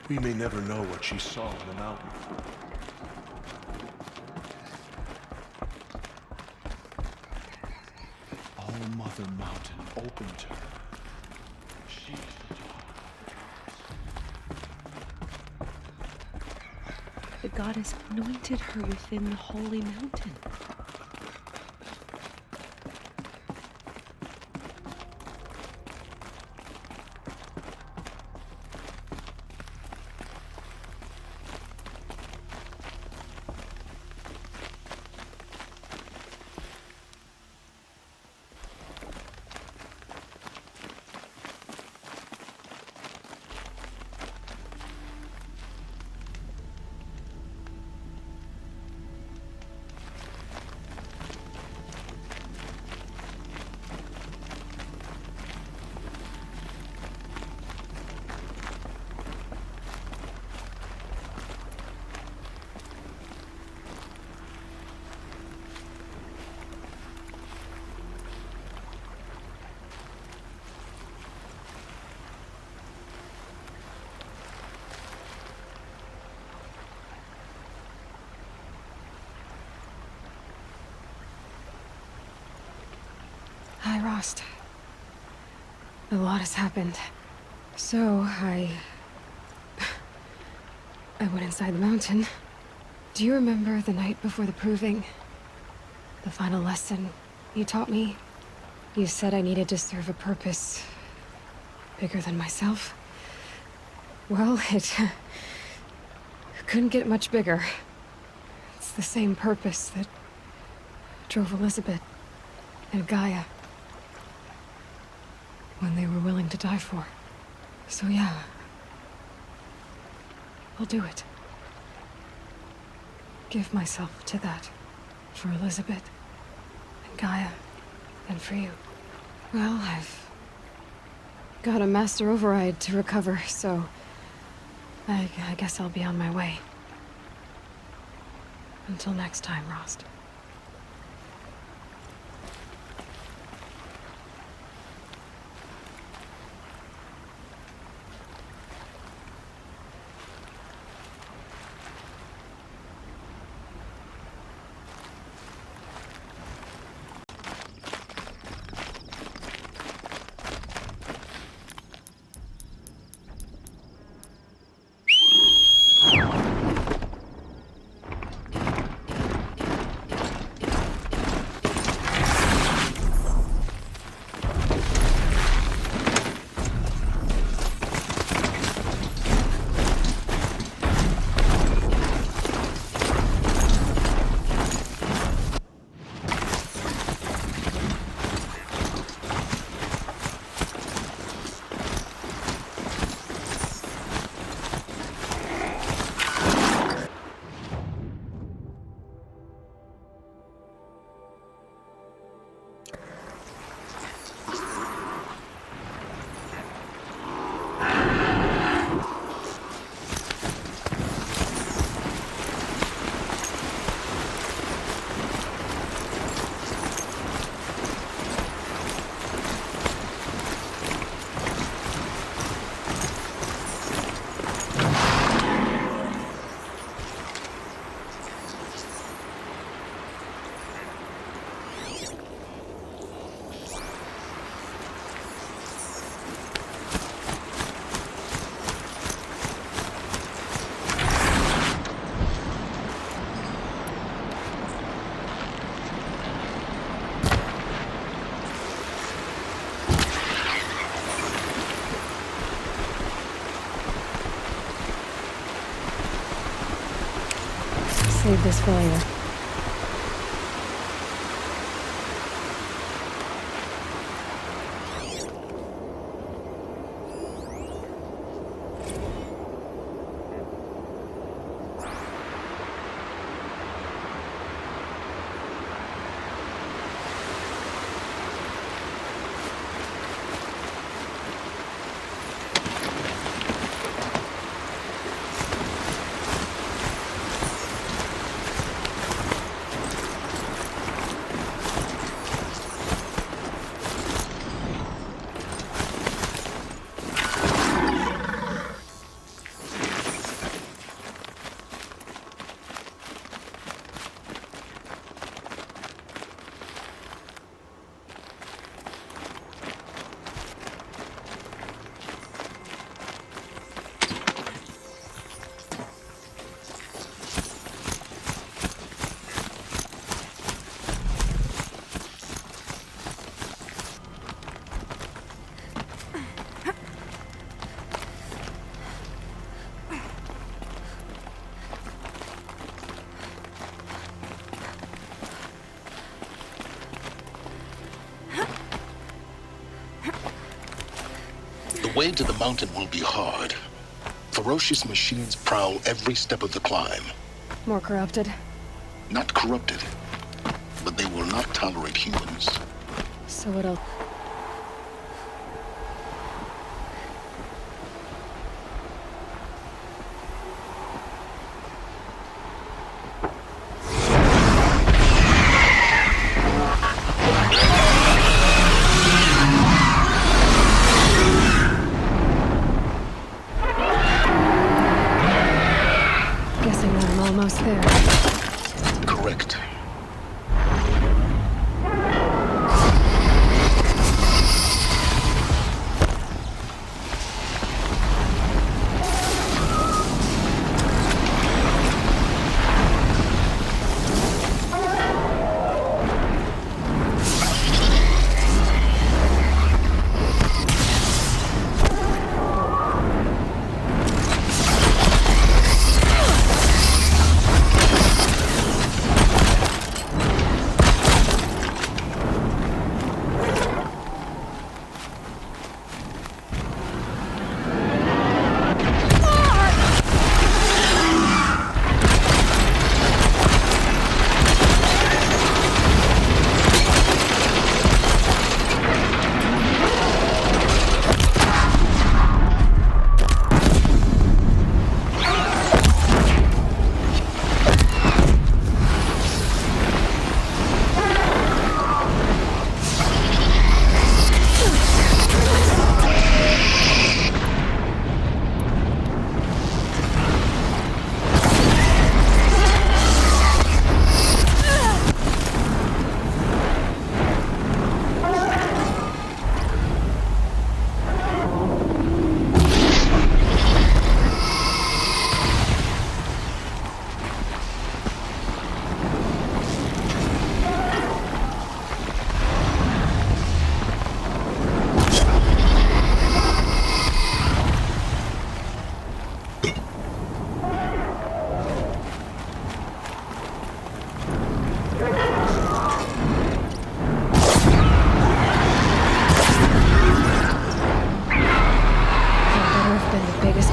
We may never know what she saw on the mountain. All-Mother Mountain opened to her. She's the daughter. The goddess anointed her within the holy mountain. Hi, Rost. A lot has happened. So, I went inside the mountain. Do you remember the night before the proving? The final lesson you taught me? You said I needed to serve a purpose bigger than myself. Well, it couldn't get much bigger. It's the same purpose that drove Elizabeth and Gaia when they were willing to die for. So yeah, I'll do it. Give myself to that. For Elizabeth, and Gaia, and for you. Well, I've got a master override to recover, so I guess I'll be on my way. Until next time, Rost. Save this for later. way to the mountain will be hard. Ferocious machines prowl every step of the climb. More corrupted? Not corrupted, but they will not tolerate humans. So what else? Guessing I'm almost there. Correct.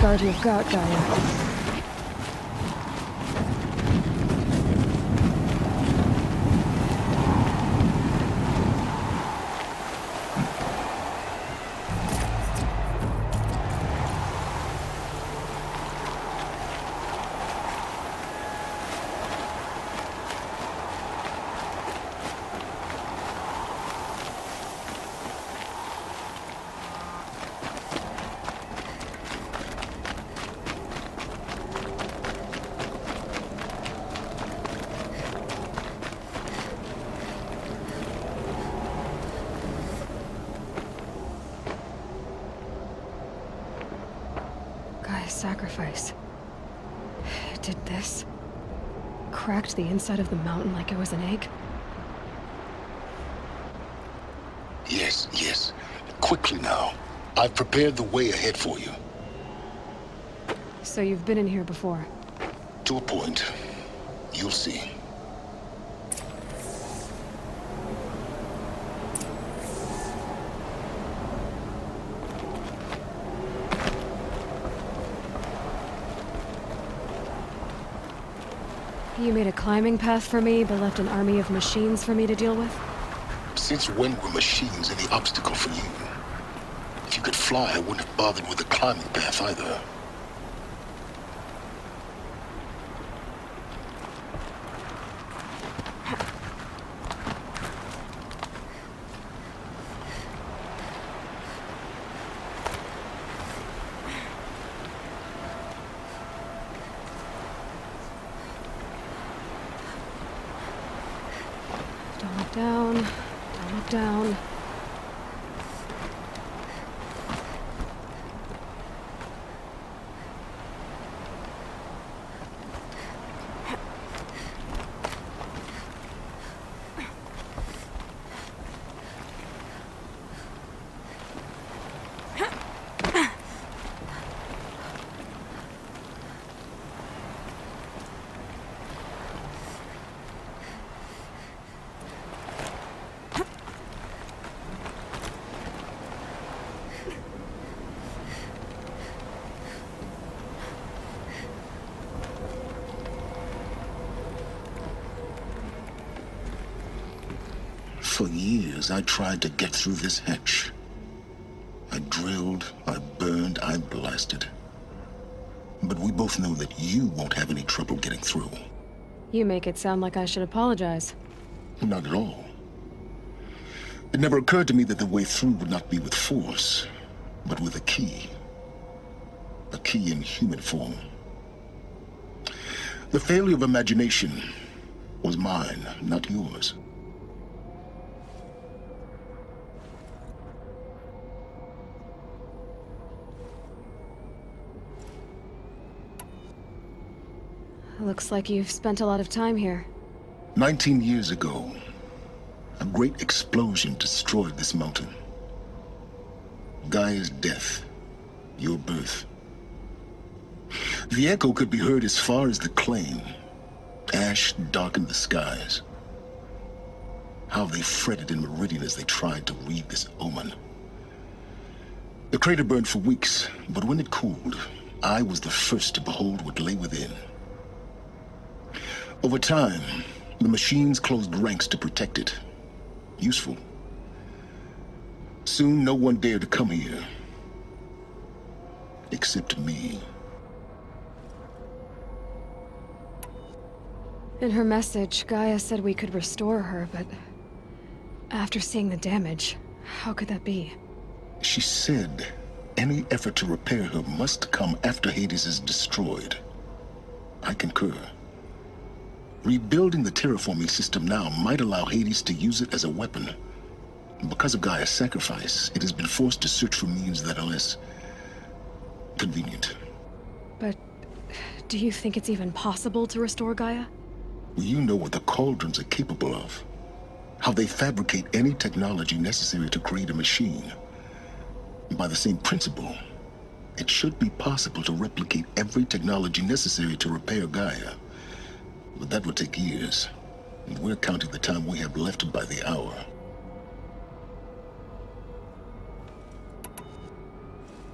Guard you've got, Gaia. Sacrifice. It did this. Cracked the inside of the mountain like it was an egg. Yes, yes. Quickly now. I've prepared the way ahead for you. So you've been in here before? To a point. You'll see. You made a climbing path for me, but left an army of machines for me to deal with? Since when were machines any obstacle for you? If you could fly, I wouldn't have bothered with a climbing path either. Don't look down. For years, I tried to get through this hatch. I drilled, I burned, I blasted. But we both know that you won't have any trouble getting through. You make it sound like I should apologize. Not at all. It never occurred to me that the way through would not be with force, but with a key. A key in human form. The failure of imagination was mine, not yours. Looks like you've spent a lot of time here. 19 years ago, a great explosion destroyed this mountain. Gaia's death, your birth. The echo could be heard as far as the claim. Ash darkened the skies. How they fretted in Meridian as they tried to read this omen. The crater burned for weeks, but when it cooled, I was the first to behold what lay within. Over time, the machines closed ranks to protect it. Useful. Soon, no one dared to come here. Except me. In her message, Gaia said we could restore her, but after seeing the damage, how could that be? She said any effort to repair her must come after Hades is destroyed. I concur. Rebuilding the terraforming system now might allow Hades to use it as a weapon. Because of Gaia's sacrifice, it has been forced to search for means that are less convenient. But do you think it's even possible to restore Gaia? You know what the Cauldrons are capable of. How they fabricate any technology necessary to create a machine. By the same principle, it should be possible to replicate every technology necessary to repair Gaia. But that would take years, and we're counting the time we have left by the hour.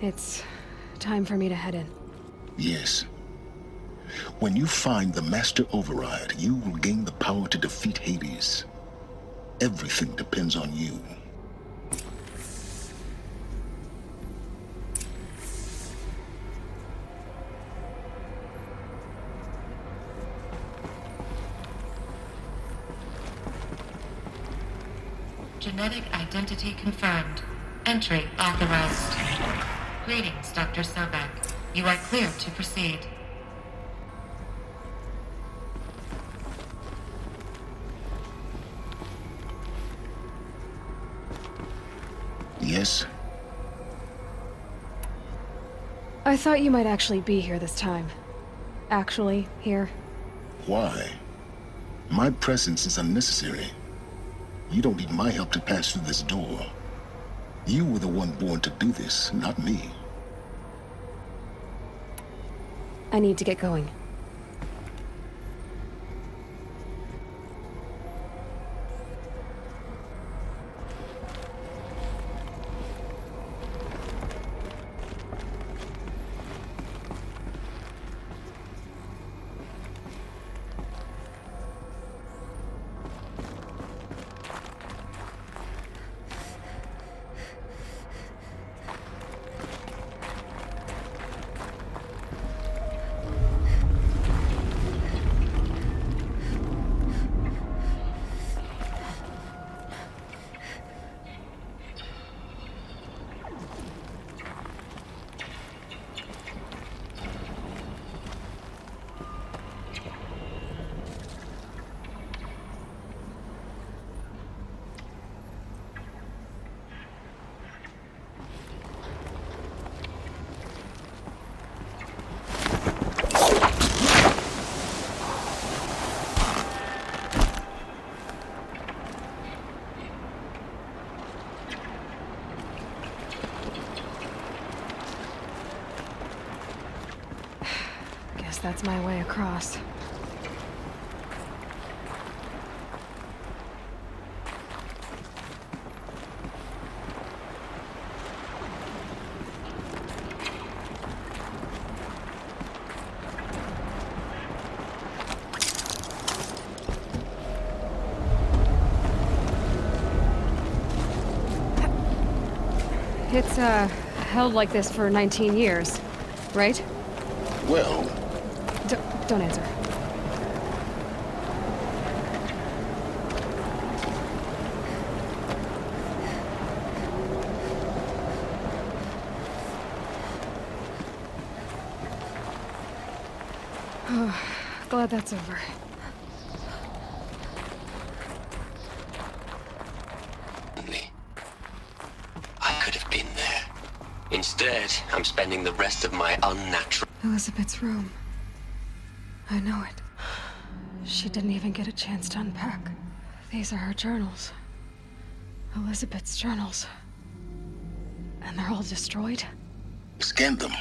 It's time for me to head in. Yes. When you find the Master Override, you will gain the power to defeat Hades. Everything depends on you. Genetic identity confirmed. Entry authorized. Greetings, Dr. Sobek. You are clear to proceed. Yes? I thought you might actually be here this time. Actually, here. Why? My presence is unnecessary. You don't need my help to pass through this door. You were the one born to do this, not me. I need to get going. That's my way across. it's, held like this for 19 years, right? Well, Don't answer. Oh, glad that's over. I could have been there. Instead, I'm spending the rest of my unnatural... Elizabeth's room. I know it. She didn't even get a chance to unpack. These are her journals. Elizabeth's journals. And they're all destroyed? scan them.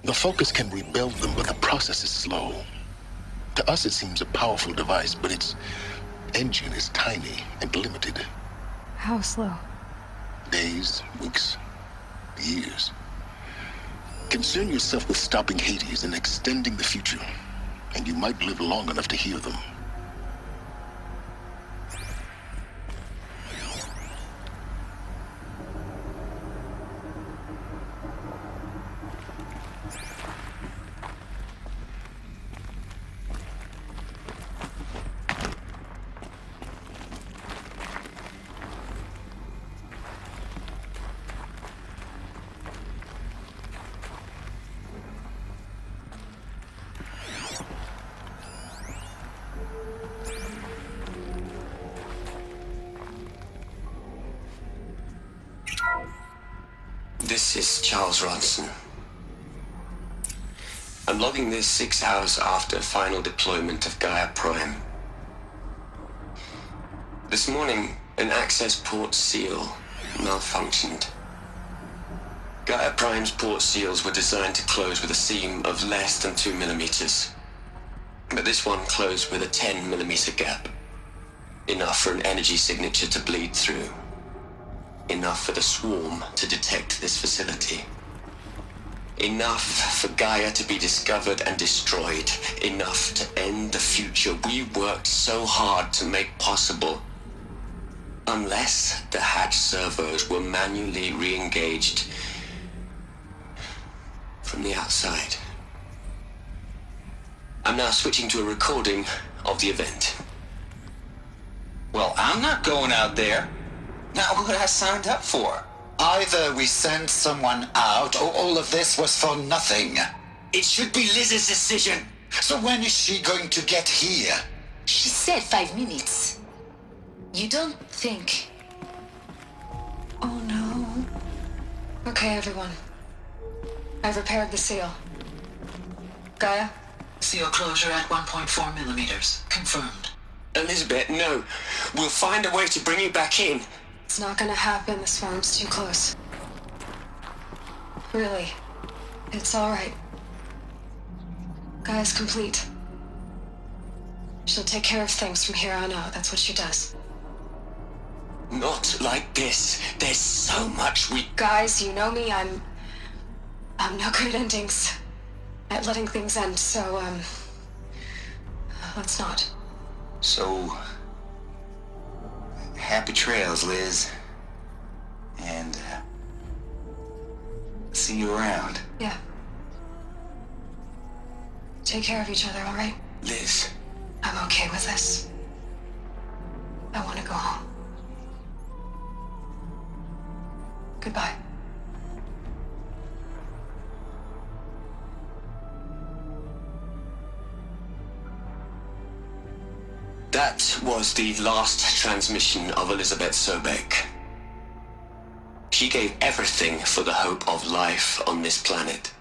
The Focus can rebuild them, but the process is slow. To us, it seems a powerful device, but its engine is tiny and limited. How slow? Days, weeks, years. Concern yourself with stopping Hades and extending the future, and you might live long enough to hear them. This is Charles Ronson. I'm logging this 6 hours after final deployment of Gaia Prime. This morning, an access port seal malfunctioned. Gaia Prime's port seals were designed to close with a seam of less than 2 millimeters. But this one closed with a 10 millimeter gap. Enough for an energy signature to bleed through. Enough for the swarm to detect this facility. Enough for Gaia to be discovered and destroyed. Enough to end the future we worked so hard to make possible. Unless the hatch servos were manually re-engaged from the outside. I'm now switching to a recording of the event. Well, I'm not going out there. Not what I signed up for. Either we send someone out, or all of this was for nothing. It should be Liz's decision. So when is she going to get here? She said 5 minutes. You don't think... Oh no. Okay, everyone. I've repaired the seal. Gaia? Seal closure at 1.4 millimeters. Confirmed. Elizabeth, no. We'll find a way to bring you back in. It's not gonna happen. The swarm's too close. Really. It's alright. Gaia's complete. She'll take care of things from here on out. That's what she does. Not like this. There's so much we... Guys, you know me. I'm no good at endings. At letting things end, so, let's not. So... happy trails, Liz. And, see you around. Yeah. Take care of each other, alright? Liz. I'm okay with this. I want to go home. Goodbye. That was the last transmission of Elizabeth Sobek. She gave everything for the hope of life on this planet.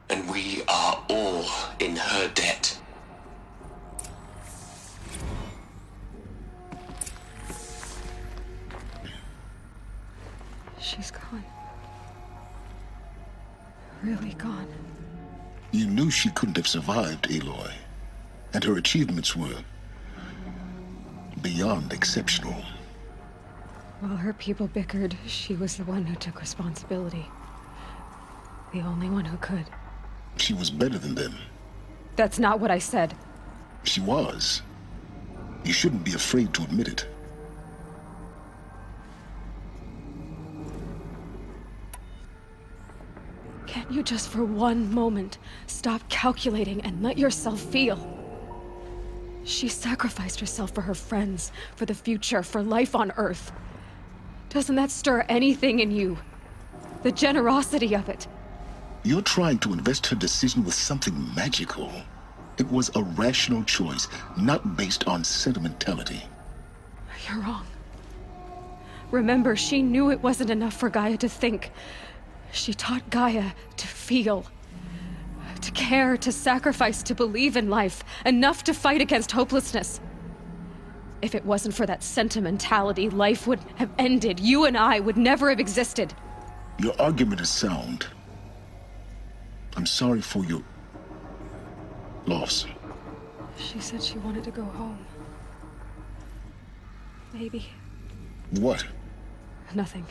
And we are all in her debt. She's gone. Really gone. You knew she couldn't have survived, Aloy. And her achievements were beyond exceptional. While her people bickered, she was the one who took responsibility. The only one who could. She was better than them. That's not what I said. She was. You shouldn't be afraid to admit it. you just for one moment stop calculating and let yourself feel? She sacrificed herself for her friends, for the future, for life on Earth. Doesn't that stir anything in you? The generosity of it. You're trying to invest her decision with something magical. It was a rational choice, not based on sentimentality. You're wrong. Remember, she knew it wasn't enough for Gaia to think. She taught Gaia to feel. To care, to sacrifice, to believe in life. Enough to fight against hopelessness. If it wasn't for that sentimentality, life would have ended. You and I would never have existed. Your argument is sound. I'm sorry for your loss. She said she wanted to go home. Maybe. What? Nothing.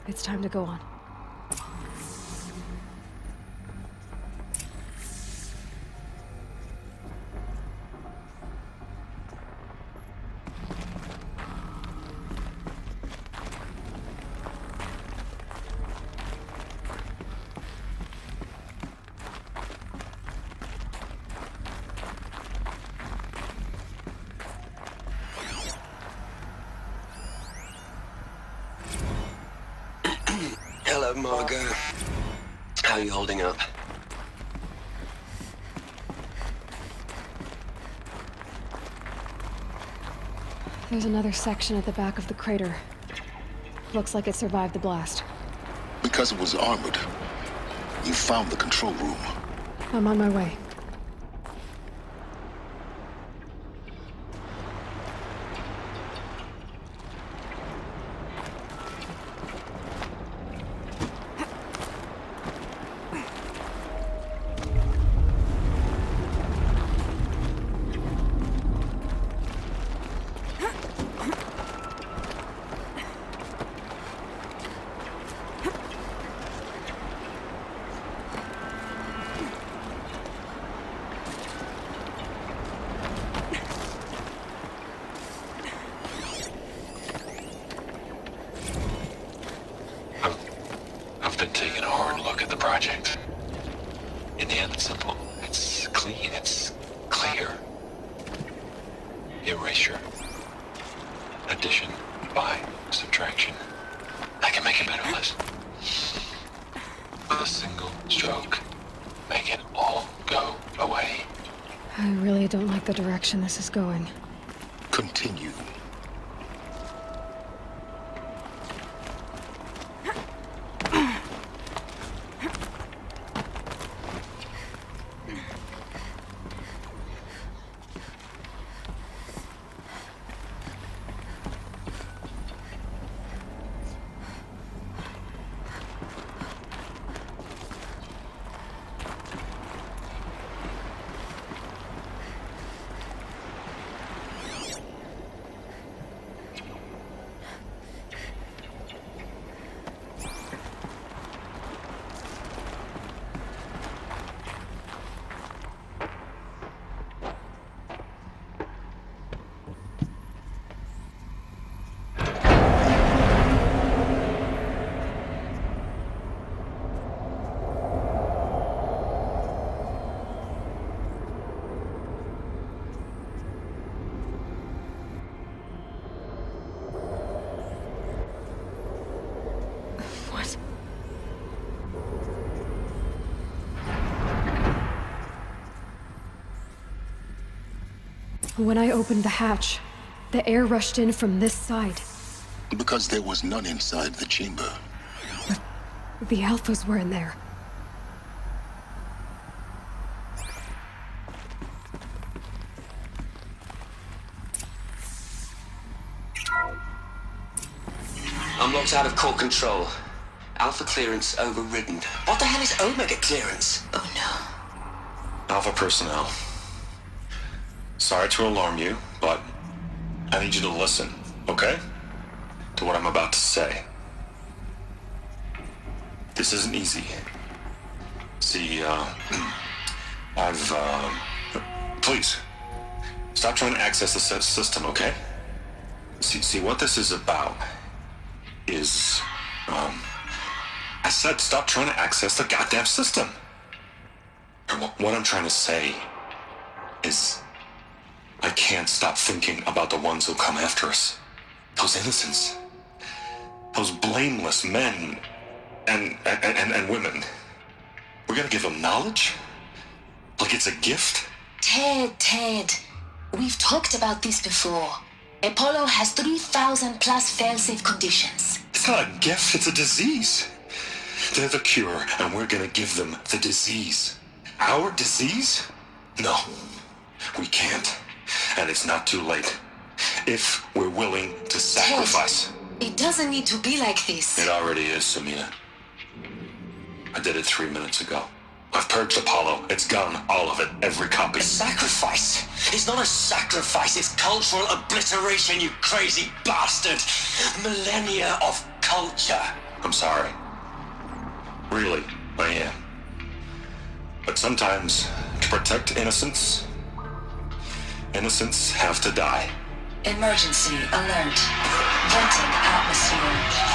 It's time to go on. Hello, Margot. How are you holding up? There's another section at the back of the crater. Looks like it survived the blast. Because it was armored. You found the control room. I'm on my way. I've been taking a hard look at the project. In the end, it's simple. It's clean. It's clear. Erasure. Addition. By. Subtraction. I can make a better list. With a single stroke. Make it all go away. I really don't like the direction this is going. Continue. When I opened the hatch, the air rushed in from this side. Because there was none inside the chamber. The Alphas were in there. I'm locked out of core control. Alpha clearance overridden. What the hell is Omega clearance? Oh no. Alpha personnel. Sorry to alarm you, but I need you to listen, okay? To what I'm about to say. This isn't easy. See, please, stop trying to access the system, okay? See, what this is about is, I said stop trying to access the goddamn system. What I'm trying to say is I can't stop thinking about the ones who come after us. Those innocents. Those blameless men and women. We're gonna give them knowledge? Like it's a gift? Ted. We've talked about this before. Apollo has 3,000 plus fail-safe conditions. It's not a gift, it's a disease. They're the cure, and we're gonna give them the disease. Our disease? No, we can't. And it's not too late. If we're willing to sacrifice. Ted, it doesn't need to be like this. It already is, Samina. I did it 3 minutes ago. I've purged Apollo. It's gone, all of it, every copy. A sacrifice? It's not a sacrifice, it's cultural obliteration, you crazy bastard! Millennia of culture. I'm sorry. Really, I am. But sometimes, to protect innocence, innocents have to die. Emergency alert. Venting atmosphere.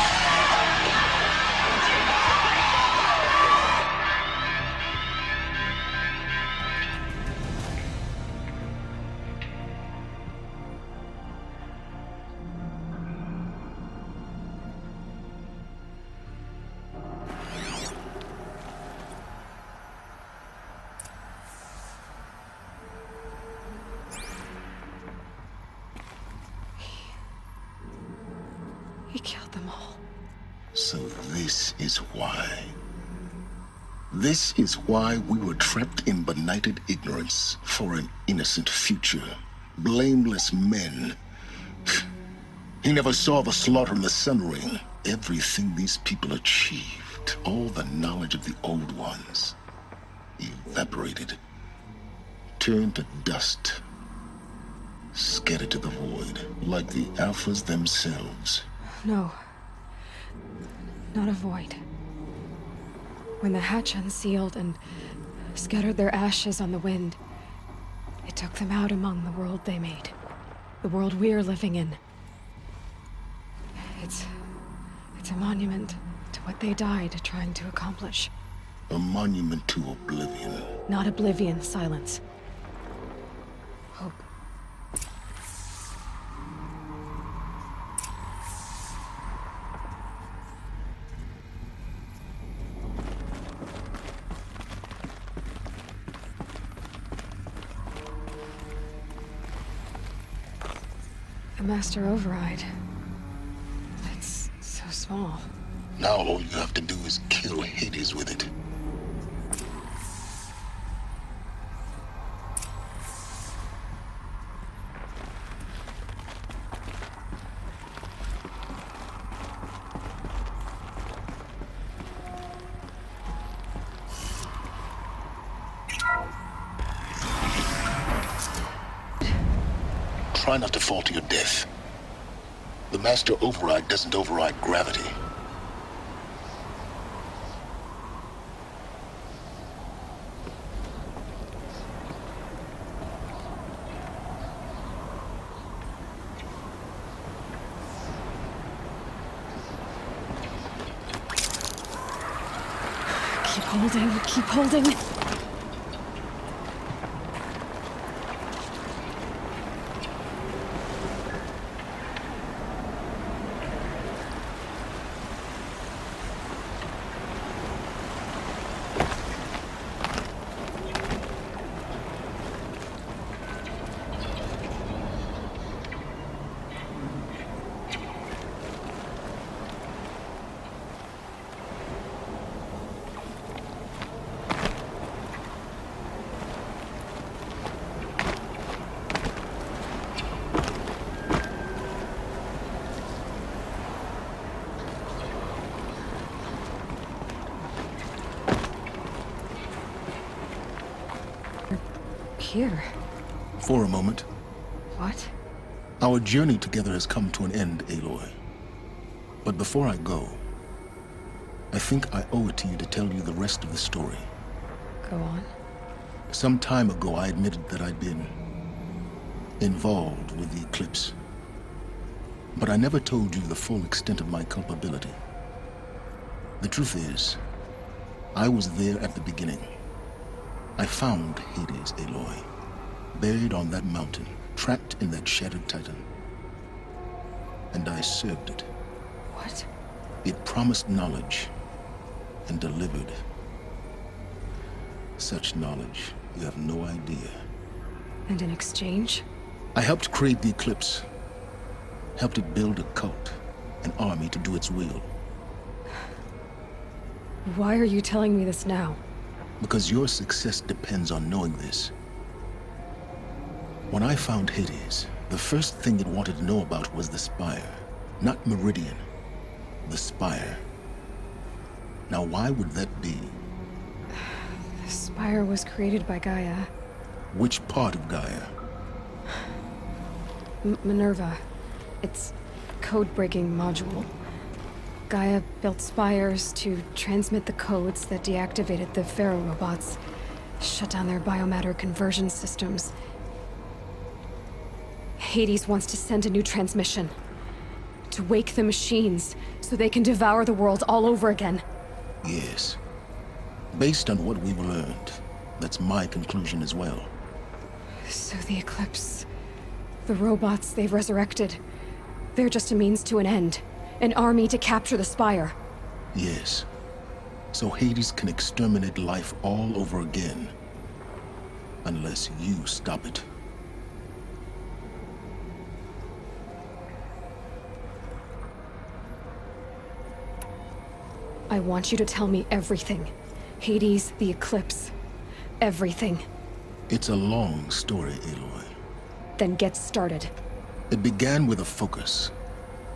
He killed them all. So this is why. This is why we were trapped in benighted ignorance for an innocent future. Blameless men. He never saw the slaughter in the Sun Ring. Everything these people achieved, all the knowledge of the old ones, evaporated, turned to dust, scattered to the void, like the Alphas themselves. No. Not a void. When the hatch unsealed and scattered their ashes on the wind, it took them out among the world they made. The world we're living in. It's a monument to what they died trying to accomplish. A monument to oblivion. Not oblivion, silence. Hope. The Master Override. It's so small. Now all you have to do is kill Hades with it. Try not to fall to your death. The Master Override doesn't override gravity. Keep holding, keep holding. Here. For a moment. What? Our journey together has come to an end, Aloy. But before I go, I think I owe it to you to tell you the rest of the story. Go on. Some time ago, I admitted that I'd been involved with the eclipse. But I never told you the full extent of my culpability. The truth is, I was there at the beginning. I found Hades, Aloy, buried on that mountain, trapped in that shattered titan. And I served it. What? It promised knowledge and delivered. Such knowledge, you have no idea. And in exchange? I helped create the Eclipse. Helped it build a cult, an army to do its will. Why are you telling me this now? Because your success depends on knowing this. When I found Hades, the first thing it wanted to know about was the Spire. Not Meridian. The Spire. Now why would that be? The Spire was created by Gaia. Which part of Gaia? Minerva. It's code-breaking module. Gaia built spires to transmit the codes that deactivated the Pharaoh robots, shut down their biomatter conversion systems. Hades wants to send a new transmission. To wake the machines, so they can devour the world all over again. Yes. Based on what we've learned, that's my conclusion as well. So the Eclipse... the robots they've resurrected... they're just a means to an end. An army to capture the Spire. Yes. So Hades can exterminate life all over again. Unless you stop it. I want you to tell me everything. Hades, the Eclipse. Everything. It's a long story, Aloy. Then get started. It began with a focus.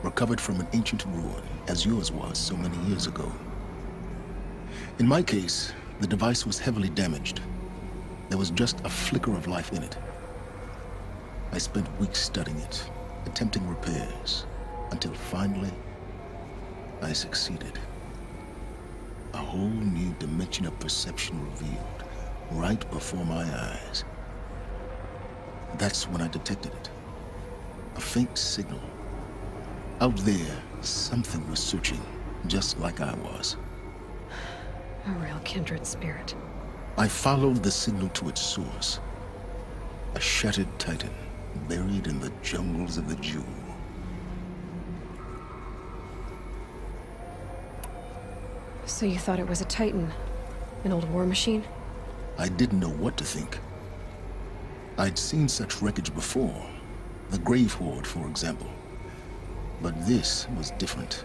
Recovered from an ancient ruin, as yours was so many years ago. In my case, the device was heavily damaged. There was just a flicker of life in it. I spent weeks studying it, attempting repairs, until finally, I succeeded. A whole new dimension of perception revealed, right before my eyes. That's when I detected it. A faint signal. Out there, something was searching, just like I was. A real kindred spirit. I followed the signal to its source. A shattered titan, buried in the jungles of the Jewel. So you thought it was a titan? An old war machine? I didn't know what to think. I'd seen such wreckage before. The Grave Horde, for example. But this was different.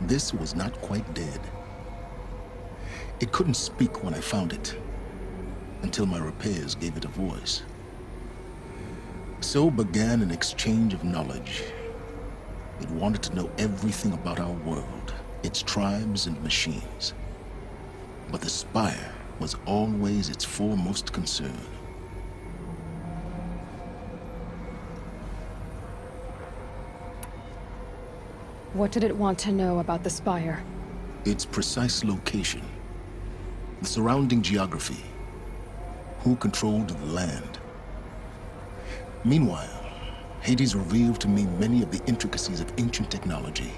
This was not quite dead. It couldn't speak when I found it, until my repairs gave it a voice. So began an exchange of knowledge. It wanted to know everything about our world, its tribes and machines. But the Spire was always its foremost concern. What did it want to know about the Spire? Its precise location. The surrounding geography. Who controlled the land. Meanwhile, Hades revealed to me many of the intricacies of ancient technology.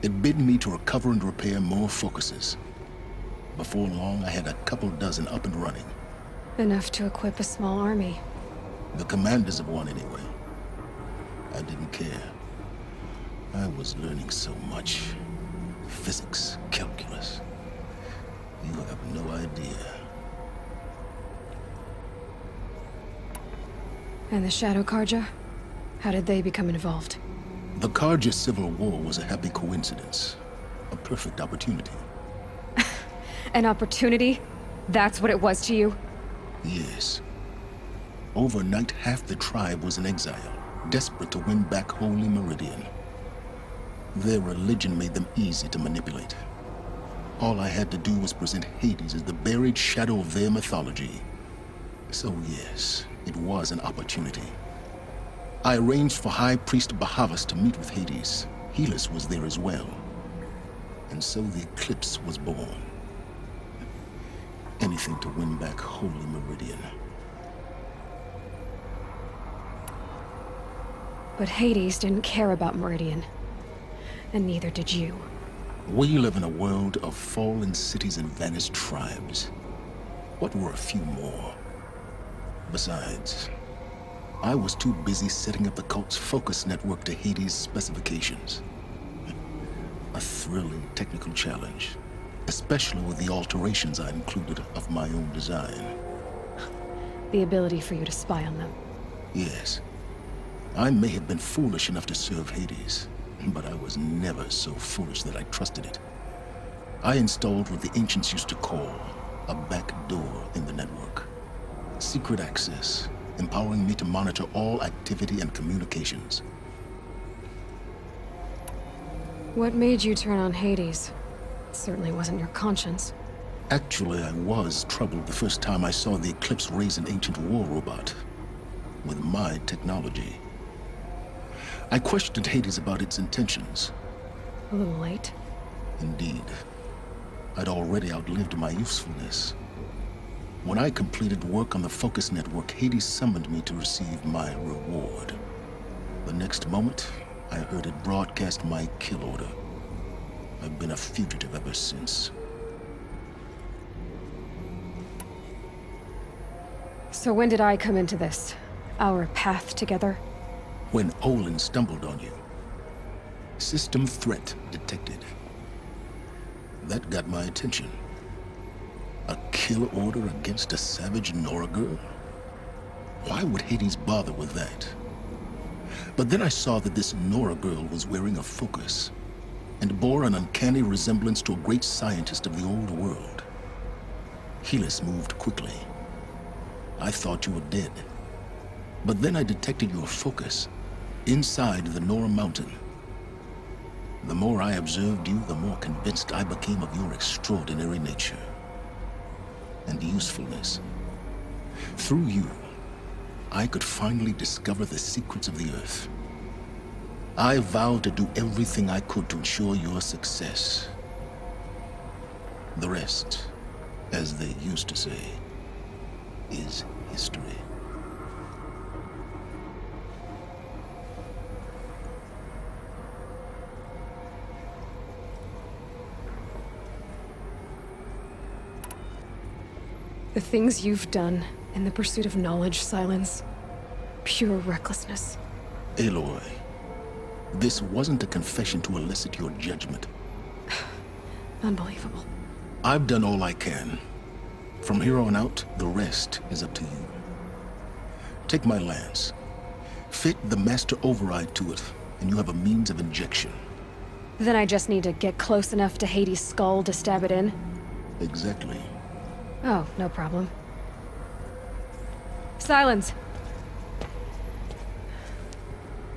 It bid me to recover and repair more focuses. Before long, I had a couple dozen up and running. Enough to equip a small army. The commanders of one, anyway. I didn't care. I was learning so much. Physics, calculus. You have no idea. And the Shadow Karja? How did they become involved? The Karja Civil War was a happy coincidence. A perfect opportunity. An opportunity? That's what it was to you? Yes. Overnight, half the tribe was in exile, desperate to win back Holy Meridian. Their religion made them easy to manipulate. All I had to do was present Hades as the buried shadow of their mythology. So yes, it was an opportunity. I arranged for High Priest Bahavas to meet with Hades. Helis was there as well. And so the Eclipse was born. Anything to win back Holy Meridian. But Hades didn't care about Meridian. And neither did you. We live in a world of fallen cities and vanished tribes. What were a few more? Besides, I was too busy setting up the cult's focus network to Hades' specifications. A thrilling technical challenge, especially with the alterations I included of my own design. The ability for you to spy on them. Yes. I may have been foolish enough to serve Hades, but I was never so foolish that I trusted it. I installed what the ancients used to call a back door in the network. Secret access, empowering me to monitor all activity and communications. What made you turn on Hades? It certainly wasn't your conscience. Actually, I was troubled the first time I saw the Eclipse raise an ancient war robot. With my technology. I questioned Hades about its intentions. A little late. Indeed. I'd already outlived my usefulness. When I completed work on the Focus Network, Hades summoned me to receive my reward. The next moment, I heard it broadcast my kill order. I've been a fugitive ever since. So when did I come into this? Our path together? When Olin stumbled on you. System threat detected. That got my attention. A kill order against a savage Nora girl? Why would Hades bother with that? But then I saw that this Nora girl was wearing a focus, and bore an uncanny resemblance to a great scientist of the old world. Helis moved quickly. I thought you were dead. But then I detected your focus, inside the Nora mountain. The more I observed you, the more convinced I became of your extraordinary nature. And usefulness. Through you, I could finally discover the secrets of the Earth. I vowed to do everything I could to ensure your success. The rest, as they used to say, is history. The things you've done in the pursuit of knowledge, Silence. Pure recklessness. Aloy, this wasn't a confession to elicit your judgment. Unbelievable. I've done all I can. From here on out, the rest is up to you. Take my lance. Fit the master override to it, and you have a means of injection. Then I just need to get close enough to Hades' skull to stab it in? Exactly. Oh, no problem. Silence!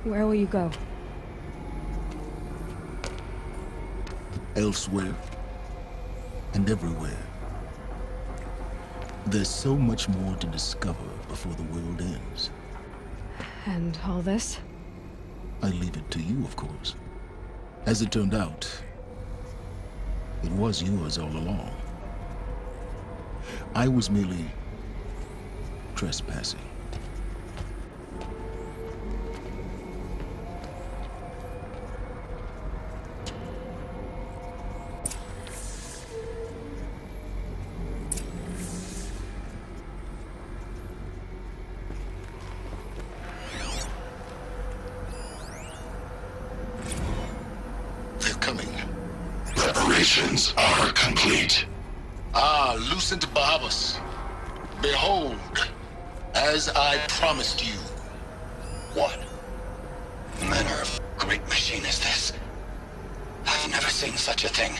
Where will you go? Elsewhere. And everywhere. There's so much more to discover before the world ends. And all this? I leave it to you, of course. As it turned out, it was yours all along. I was merely trespassing. They're coming. Preparations are complete. Ah, Lucent Bahabas. Behold, as I promised you. What manner of great machine is this? I've never seen such a thing.